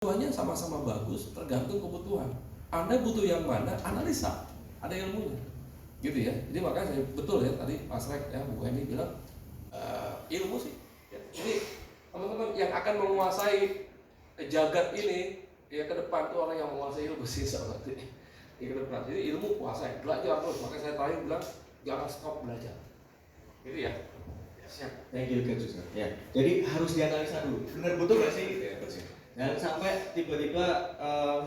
Keduanya sama-sama bagus, tergantung kebutuhan. Anda butuh yang mana, analisa, ada ilmunya, gitu ya. Jadi makanya saya betul ya tadi Mas Rek ya, Bu Eni bilang ilmu sih. Ya. Jadi teman-teman yang akan menguasai jagat ini ya ke depan tuh orang yang menguasai ilmu sih seperti ke depan. Jadi ilmu kuasai, belajar terus. Makanya saya terakhir bilang jangan stop belajar, gitu ya. Siap. Thank you Kak Susan. Ya, jadi harus dianalisa dulu. Benar betul nggak sih? Ya, betul. Jangan sampai tiba-tiba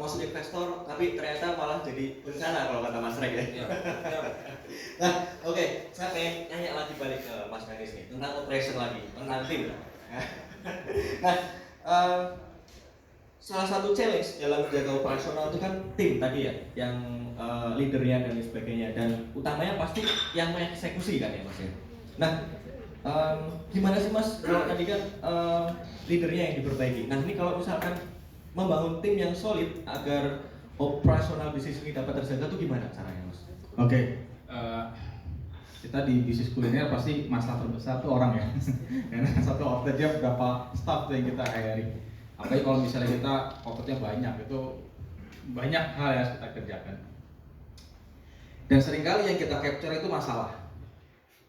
masuk investor, tapi ternyata malah jadi bencana kalau kata Mas Rek ya. Ya. Nah, oke, saya pengen nanya lagi balik ke Mas Menis nih tentang operation lagi, tentang tim. Nah, salah satu challenge dalam menjaga operasional itu kan tim tadi ya, yang leadernya dan sebagainya, dan utamanya pasti yang mengeksekusi kan ya Mas ya. Nah, gimana sih Mas kalau tadi kan leadernya yang diperbaiki. Nah ini kalau misalkan membangun tim yang solid agar operasional bisnis ini dapat terjaga tuh gimana caranya Mas? Oke, kita di bisnis kuliner pasti masalah terbesar tuh orang ya. Karena satu outlet dia berapa staff tuh yang kita hiring. Apalagi kalau misalnya kita outletnya banyak, itu banyak hal yang harus kita kerjakan. Dan seringkali yang kita capture itu masalah.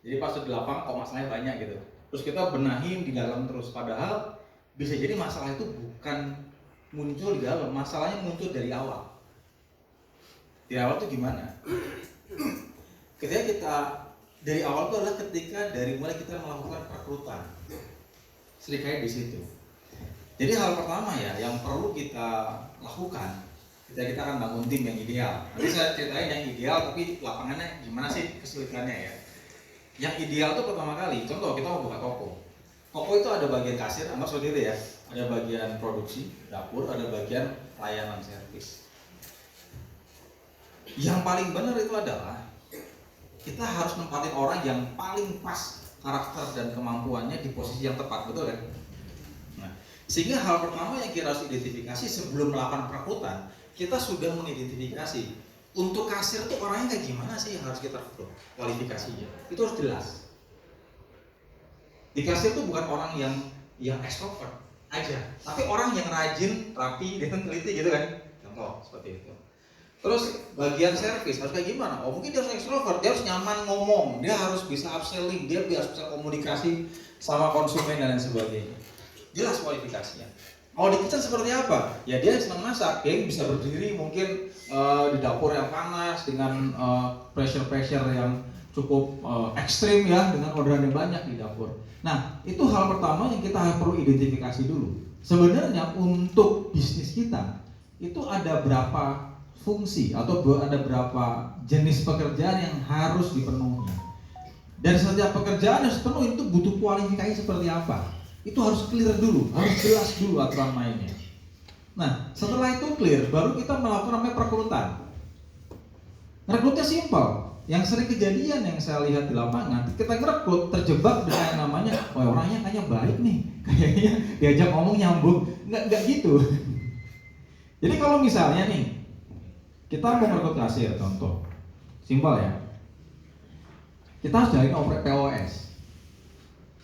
Jadi pas di lapangan kok masalahnya banyak gitu. Terus kita benahin di dalam terus, padahal bisa jadi masalah itu bukan muncul di dalam, masalahnya muncul dari awal. Di awal tuh gimana? Ketika kita dari awal itu adalah ketika dari mulai kita melakukan perekrutan. Serikaya di situ. Jadi hal pertama ya yang perlu kita lakukan ketika kita akan bangun tim yang ideal. Nanti saya ceritain yang ideal, tapi lapangannya gimana sih kesulitannya ya. Yang ideal tuh pertama kali, contoh kita mau buka toko. Toko itu ada bagian kasir, Anda sendiri ya. Ada bagian produksi, dapur, ada bagian layanan servis. Yang paling benar itu adalah kita harus nempatin orang yang paling pas karakter dan kemampuannya di posisi yang tepat, betul kan? Nah, sehingga hal pertama yang kita harus identifikasi sebelum melakukan perekrutan, kita sudah mengidentifikasi untuk kasir itu orangnya kayak gimana sih yang harus kita rekrut, kualifikasinya. Itu harus jelas. Di kasir itu bukan orang yang extrovert aja, tapi orang yang rajin, rapi, dan teliti gitu kan. Contoh seperti itu. Terus bagian servis harus kayak gimana? Oh mungkin dia harus extrovert, dia harus nyaman ngomong, dia harus bisa upselling, dia harus bisa komunikasi sama konsumen dan lain sebagainya. Jelas kualifikasinya. Mau di kitchen seperti apa? Ya dia senang masak, dia bisa berdiri mungkin di dapur yang panas dengan pressure yang cukup ekstrim ya, dengan orderan yang banyak di dapur. Nah itu hal pertama yang kita perlu identifikasi dulu. Sebenarnya untuk bisnis kita itu ada berapa fungsi atau ada berapa jenis pekerjaan yang harus dipenuhi. Dan setiap pekerjaan yang harus dipenuhi itu butuh kualifikasi seperti apa. Itu harus clear dulu, harus jelas dulu aturan mainnya. Nah, setelah itu clear, baru kita melakukan namanya perekrutan. Rekrutnya simpel. Yang sering kejadian yang saya lihat di lapangan, kita ngerekrut terjebak dengan yang namanya, wah orangnya kayaknya baik nih, kayaknya diajak ngomong nyambung. Nggak gitu. Jadi kalau misalnya nih, kita mau merekrut kasir, contoh, simpel ya. Kita harus jalin operasi POS.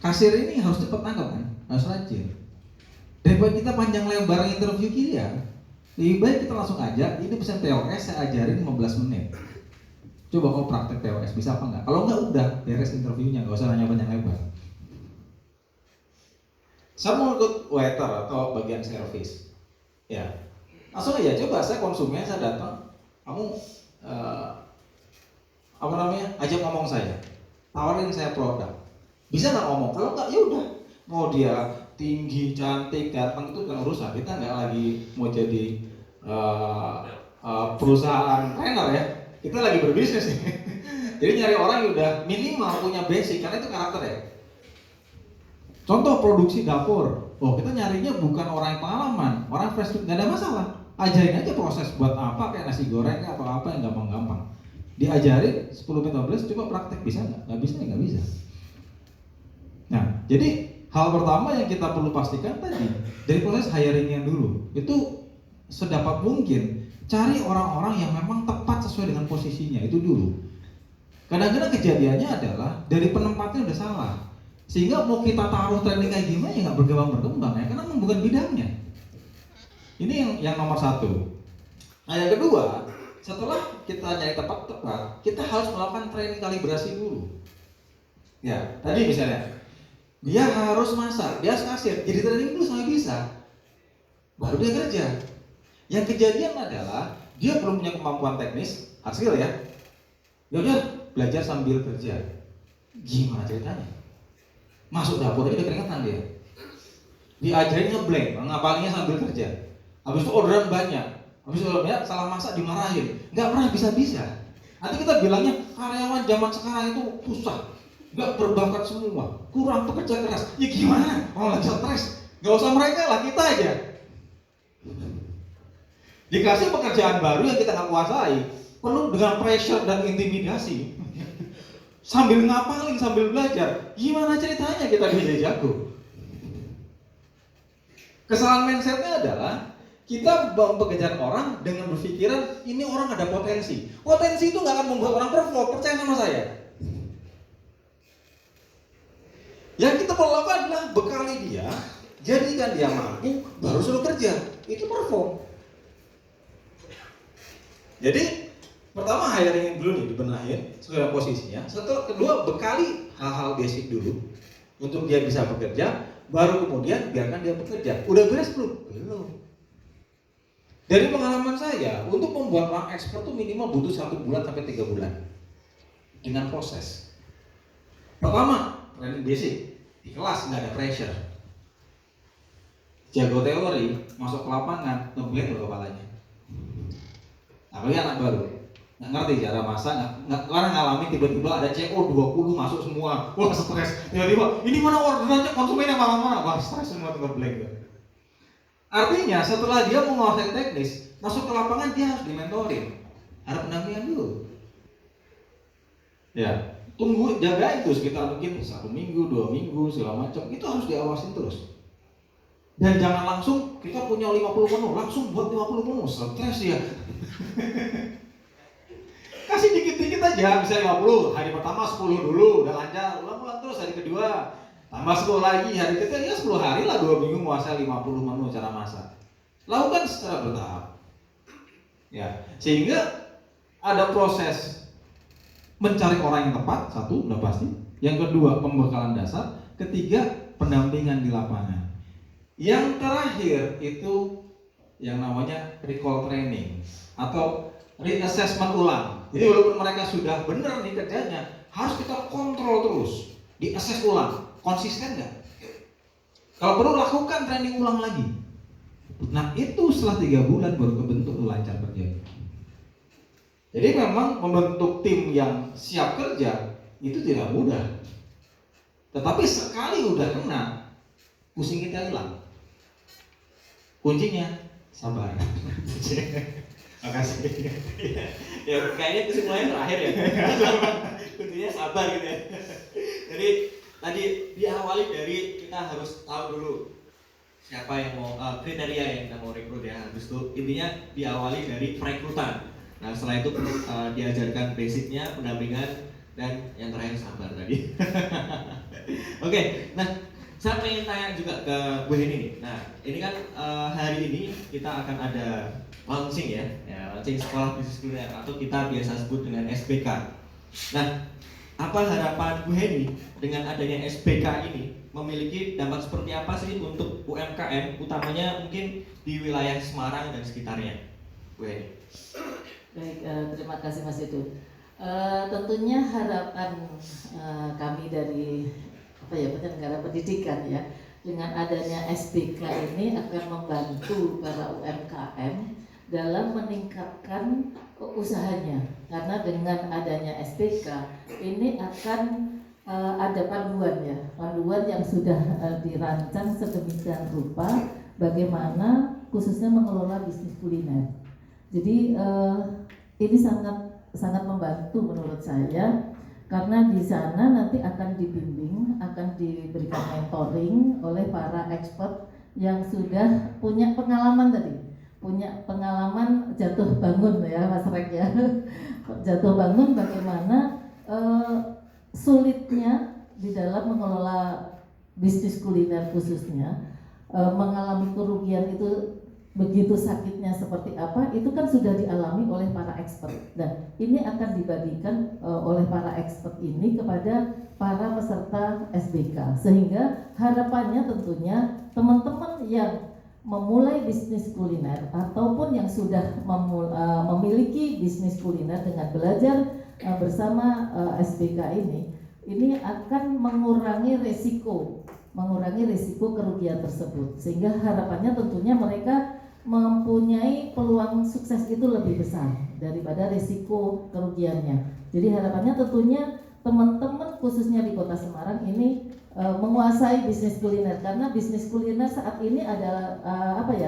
Kasir ini harus cepat nangkep kan, harus rajin. Daripada kita panjang lebar interview dia, lebih baik kita langsung aja. Ini pesan POS saya ajarin 15 menit. Coba kau praktek POS bisa apa enggak? Kalau enggak udah beres interviewnya, nggak usah nanya panjang lebar. Saya mau ikut waiter atau bagian servis, ya langsung aja coba saya konsumen, saya datang, kamu ajak ngomong saya, tawarin saya produk, bisa nggak ngomong? Kalau nggak ya udah, mau dia tinggi cantik datang itu bukan urusan, kita nggak lagi mau jadi perusahaan trainer ya, kita lagi berbisnis nih. Jadi nyari orang yang udah minimal punya basic, karena itu karakter ya. Contoh produksi dapur, kita nyarinya bukan orang yang pengalaman, orang fresh, nggak ada masalah. Ajarin aja proses buat apa, kayak nasi goreng atau apa yang gampang-gampang. Diajarin 10-15, coba praktek, bisa nggak? Nggak bisa ya nggak bisa. Nah, jadi hal pertama yang kita perlu pastikan tadi dari proses hiringnya dulu, itu sedapat mungkin cari orang-orang yang memang tepat sesuai dengan posisinya itu dulu. Kadang-kadang kejadiannya adalah dari penempatnya udah salah, sehingga mau kita taruh training kayak gimana ya nggak berkembang ya, karena memang bukan bidangnya. Ini yang nomor satu. Nah yang kedua, setelah kita nyari tempat tepat, kita harus melakukan training kalibrasi dulu. Ya, tadi misalnya dia harus masak, dia harus kasir, jadi training dulu sampai bisa, baru dia kerja. Yang kejadian adalah dia belum punya kemampuan teknis, hard skill ya. Ya udah belajar sambil kerja. Gimana ceritanya? Masuk dapur aja udah keringetan dia. Diajarin ngeblank, ngapalnya sambil kerja. Habis itu orderan banyak. Habis itu orderan salah masak dimarahin. Nggak pernah bisa-bisa. Nanti kita bilangnya karyawan zaman sekarang itu susah, nggak berbakat semua, kurang pekerja keras. Ya gimana? Oh lagi stres. Nggak usah mereka lah, kita aja. Dikasih pekerjaan baru yang kita nggak kuasai, penuh dengan pressure dan intimidasi. Sambil ngapalin, sambil belajar, gimana ceritanya kita bisa jago? Kesalahan mindsetnya adalah kita mempekerjakan orang dengan berpikiran ini orang ada potensi. Potensi itu nggak akan membuat orang perform, percaya sama saya. Yang kita perlu lakukan adalah bekali dia, jadikan dia mampu, baru suruh kerja. Itu perform. Jadi pertama hiring dulu nih, dibenahin sesuai posisinya. Setelah kedua bekali hal-hal basic dulu untuk dia bisa bekerja, baru kemudian biarkan dia bekerja. Udah beres belum? Belum. Dari pengalaman saya, untuk membuat orang expert tuh minimal butuh 1 bulan sampai 3 bulan dengan proses. Pertama, training basic di kelas nggak ada pressure. Jago teori, masuk ke lapangan, ngeblank loh kepalanya. Apalagi anak baru, nggak ngerti cara masak, nggak orang ngalamin tiba-tiba ada CO 20 masuk semua, wah stres. Tiba-tiba ini mana orderannya konsumennya mana-mana, wah stres semua tempat blank. Artinya setelah dia menguasai teknis, masuk ke lapangan dia harus dimentorin, ada pendampingan dulu. Ya, tunggu jaga itu sekitar mungkin 1 minggu, 2 minggu segala macam, itu harus diawasin terus. Dan jangan langsung kita punya 50 menu, langsung buat 50 menu, stres ya. Kasih dikit-dikit aja, misalnya 50, hari pertama 10 dulu, udah lancar, ulang-ulang terus hari kedua, tambah 10 lagi, hari ketiga ya 10 hari lah, 2 minggu menguasai 50 menu cara masak. Lakukan secara bertahap. Ya, sehingga ada proses mencari orang yang tepat, satu udah pasti. Yang kedua pembekalan dasar, ketiga pendampingan di lapangan. Yang terakhir itu yang namanya recall training atau reassessment ulang. Jadi walaupun mereka sudah benar nih kerjanya, harus kita kontrol terus, di-assess ulang, konsisten nggak? Kalau perlu lakukan training ulang lagi. Nah itu setelah 3 bulan baru kebentuk lancar kerjanya. Jadi memang membentuk tim yang siap kerja itu tidak mudah. Tetapi sekali udah kena, pusing kita hilang. Kuncinya sabar. Makasih. Ya kayaknya kesimpulannya terakhir ya. Kuncinya sabar gitu ya. Jadi tadi diawali dari kita harus tahu dulu siapa yang mau kriteria yang kita mau rekrut ya. Habis itu intinya diawali dari perekrutan. Nah setelah itu diajarkan basicnya, pendampingan, dan yang terakhir sabar tadi. Oke, nah saya pengen tanya juga ke Bu Heni nih. Nah ini kan hari ini kita akan ada launching ya, launching sekolah bisnis kuliner atau kita biasa sebut dengan SBK. Nah apa harapan Bu Heni dengan adanya SBK ini memiliki dampak seperti apa sih untuk UMKM, utamanya mungkin di wilayah Semarang dan sekitarnya, Bu Heni? Baik, terima kasih Mas Edu. Tentunya harapan kami dari penyelenggara pendidikan ya, dengan adanya SBK ini akan membantu para UMKM dalam meningkatkan usahanya. Karena dengan adanya SBK ini akan ada panduan ya, panduan yang sudah dirancang sedemikian rupa bagaimana khususnya mengelola bisnis kuliner. Jadi ini sangat membantu menurut saya. Karena di sana nanti akan dibimbing, akan diberikan mentoring oleh para expert yang sudah punya pengalaman jatuh bangun ya Mas Rek ya. Jatuh bangun bagaimana sulitnya di dalam mengelola bisnis kuliner khususnya, mengalami kerugian itu begitu sakitnya seperti apa itu kan sudah dialami oleh para expert, dan ini akan dibagikan oleh para expert ini kepada para peserta SBK, sehingga harapannya tentunya teman-teman yang memulai bisnis kuliner ataupun yang sudah memiliki bisnis kuliner dengan belajar bersama SBK ini akan mengurangi risiko kerugian tersebut, sehingga harapannya tentunya mereka mempunyai peluang sukses itu lebih besar daripada risiko kerugiannya. Jadi harapannya tentunya teman-teman khususnya di Kota Semarang ini menguasai bisnis kuliner, karena bisnis kuliner saat ini adalah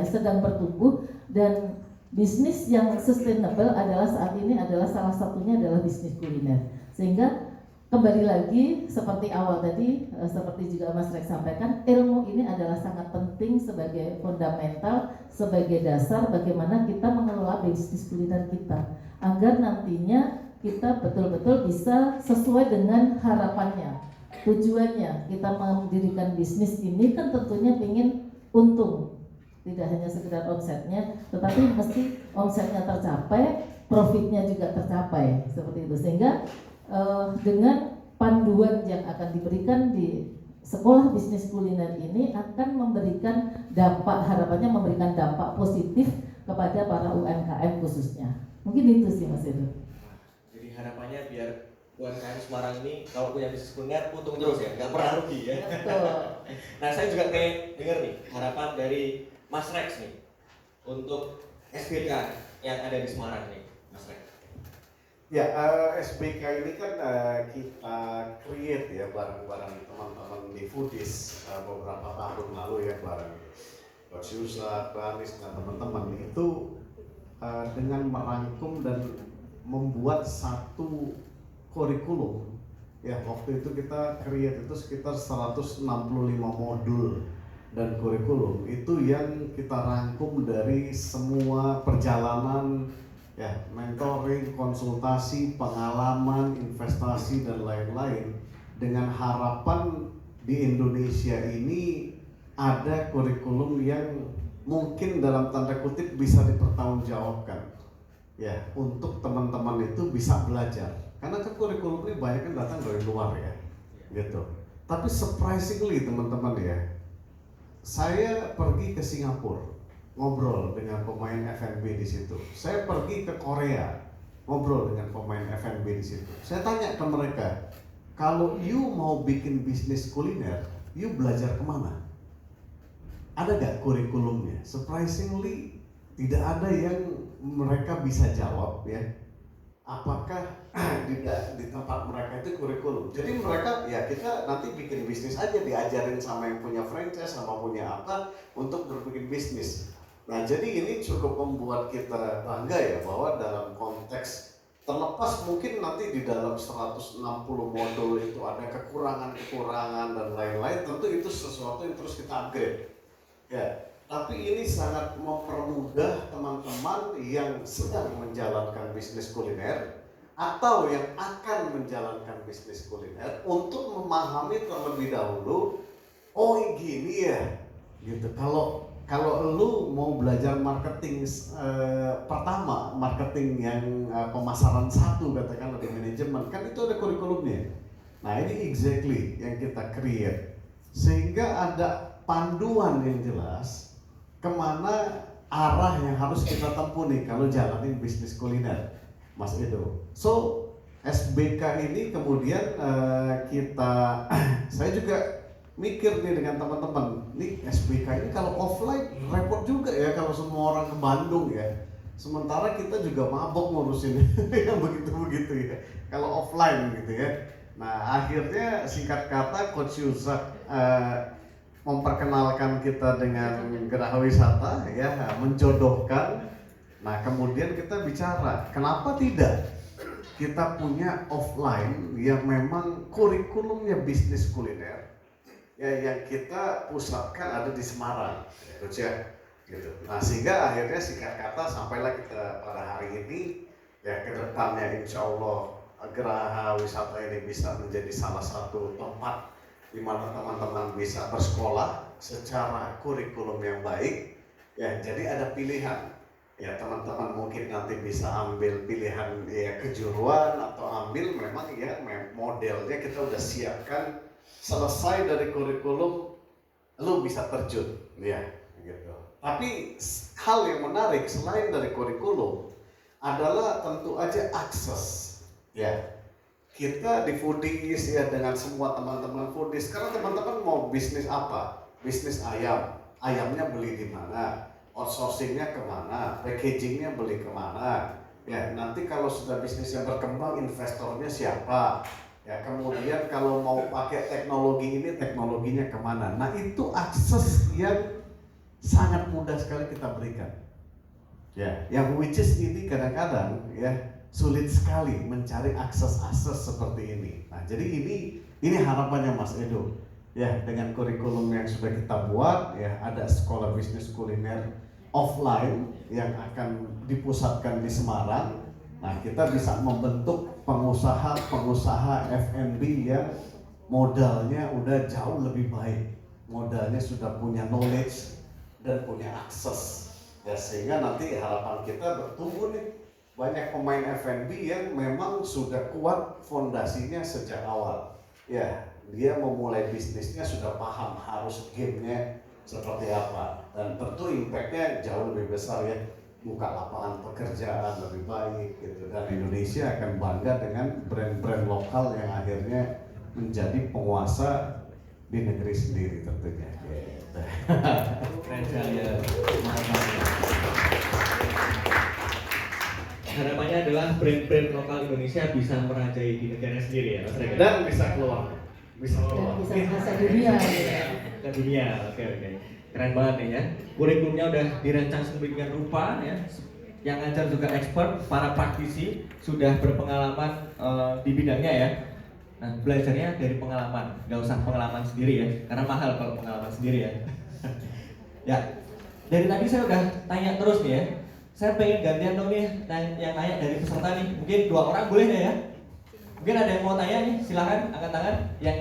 sedang bertumbuh, dan bisnis yang sustainable adalah saat ini adalah salah satunya adalah bisnis kuliner. Sehingga kembali lagi seperti awal tadi, seperti juga Mas Rex sampaikan, ilmu ini adalah sangat penting sebagai fundamental, sebagai dasar bagaimana kita mengelola bisnis kuliner kita, agar nantinya kita betul-betul bisa sesuai dengan harapannya. Tujuannya kita mendirikan bisnis ini kan tentunya ingin untung, tidak hanya sekedar omsetnya, tetapi mesti omsetnya tercapai, profitnya juga tercapai, seperti itu. Sehingga dengan panduan yang akan diberikan di sekolah bisnis kuliner ini akan memberikan dampak, harapannya memberikan dampak positif kepada para UMKM khususnya. Mungkin itu sih Mas Edo. Jadi harapannya biar UMKM Semarang ini kalau punya bisnis kuliner untung terus ya, nggak pernah rugi ya. Betul. Nah saya juga kayak dengar nih harapan dari Mas Rex nih untuk SBK yang ada di Semarang nih, Mas Rex. Ya, SBK ini kan kita create ya bareng-bareng teman-teman di Foodies beberapa tahun lalu ya, bareng Coach Yusa, Banis dan teman-teman itu dengan merangkum dan membuat satu kurikulum. Ya, waktu itu kita create itu sekitar 165 modul dan kurikulum itu yang kita rangkum dari semua perjalanan ya, mentoring, konsultasi, pengalaman, investasi dan lain-lain, dengan harapan di Indonesia ini ada kurikulum yang mungkin dalam tanda kutip bisa dipertanggungjawabkan ya, untuk teman-teman itu bisa belajar, karena kan kurikulum ini banyak kan datang dari luar ya gitu. Tapi surprisingly teman-teman ya, saya pergi ke Singapura ngobrol dengan pemain F&B di situ. Saya pergi ke Korea ngobrol dengan pemain F&B di situ. Saya tanya ke mereka, kalau you mau bikin bisnis kuliner, you belajar kemana? Ada gak kurikulumnya? Surprisingly tidak ada yang mereka bisa jawab ya. Apakah di tempat mereka itu kurikulum? Jadi mereka ya, kita nanti bikin bisnis aja, diajarin sama yang punya franchise sama punya apa untuk berbikin bisnis. Nah, jadi ini cukup membuat kita bangga ya, bahwa dalam konteks terlepas mungkin nanti di dalam 160 modul itu ada kekurangan-kekurangan dan lain-lain, tentu itu sesuatu yang terus kita upgrade ya. Tapi ini sangat mempermudah teman-teman yang sedang menjalankan bisnis kuliner atau yang akan menjalankan bisnis kuliner untuk memahami terlebih dahulu, oh gini ya gitu. Kalau lu mau belajar marketing pertama, marketing yang pemasaran satu katakanlah di manajemen, kan itu ada kurikulumnya. Nah ini exactly yang kita create, sehingga ada panduan yang jelas kemana arah yang harus kita tempuh nih kalau jalanin bisnis kuliner, Mas Edo. So SBK ini kemudian saya juga mikir nih dengan teman-teman, nih SBK ini kalau offline repot juga ya kalau semua orang ke Bandung ya. Sementara kita juga mabok ngurusin yang begitu-begitu ya kalau offline gitu ya. Nah akhirnya singkat kata Coach Yusak memperkenalkan kita dengan Geraha Wisata ya, menjodohkan. Nah kemudian kita bicara, kenapa tidak kita punya offline yang memang kurikulumnya bisnis kuliner ya, yang kita pusatkan ada di Semarang, ya, gitu. Nah sehingga akhirnya singkat kata sampailah kita pada hari ini ya, kedepannya insya Allah Geraha Wisata ini bisa menjadi salah satu tempat di mana teman-teman bisa bersekolah secara kurikulum yang baik Ya, jadi ada pilihan. Ya, teman-teman mungkin nanti bisa ambil pilihan ya kejuruan atau ambil memang ya modelnya kita udah siapkan, selesai dari kurikulum lu bisa terjun ya gitu. Tapi hal yang menarik selain dari kurikulum adalah tentu aja akses ya. Kita di Foodies ya dengan semua teman-teman Foodies, karena teman-teman mau bisnis apa? Bisnis ayam, ayamnya beli di mana? Outsourcingnya kemana? Packagingnya beli kemana? Ya nanti kalau sudah bisnisnya berkembang, investornya siapa? Ya kemudian kalau mau pakai teknologi ini, teknologinya kemana? Nah itu akses yang sangat mudah sekali kita berikan. Ya, yang which is ini kadang-kadang ya sulit sekali mencari akses-akses seperti ini. Nah, jadi ini harapannya Mas Edo. Ya, dengan kurikulum yang sudah kita buat, ya ada sekolah bisnis kuliner offline yang akan dipusatkan di Semarang. Nah, kita bisa membentuk pengusaha F&B yang modalnya udah jauh lebih baik. Modalnya sudah punya knowledge dan punya akses. Ya, sehingga nanti harapan kita bertumbuh nih banyak pemain F&B yang memang sudah kuat fondasinya sejak awal. Ya, dia memulai bisnisnya sudah paham harus gamenya seperti apa, dan tentu impactnya jauh lebih besar ya, buka lapangan pekerjaan lebih baik gitu, dan Indonesia akan bangga dengan brand-brand lokal yang akhirnya menjadi penguasa di negeri sendiri tentunya. Gitu. Keren sekali ya. Harapannya adalah brand-brand lokal Indonesia bisa merajai di negara sendiri ya Mas Rega. Dan bisa keluar, bisa Dan keluar. bisa bahasa dunia ya. Ke dunia, oke. Keren banget nih ya. Kurikulumnya udah dirancang sedemikian rupa ya. Yang ngajar juga expert, para praktisi sudah berpengalaman di bidangnya ya. Nah, belajarnya dari pengalaman, nggak usah pengalaman sendiri ya, karena mahal kalau pengalaman sendiri ya. Ya, dari tadi saya udah tanya terus nih ya. Saya pengen gantian dong nih yang nanya dari peserta nih. Mungkin 2 orang boleh deh ya. Mungkin ada yang mau tanya nih, silakan angkat tangan. Yang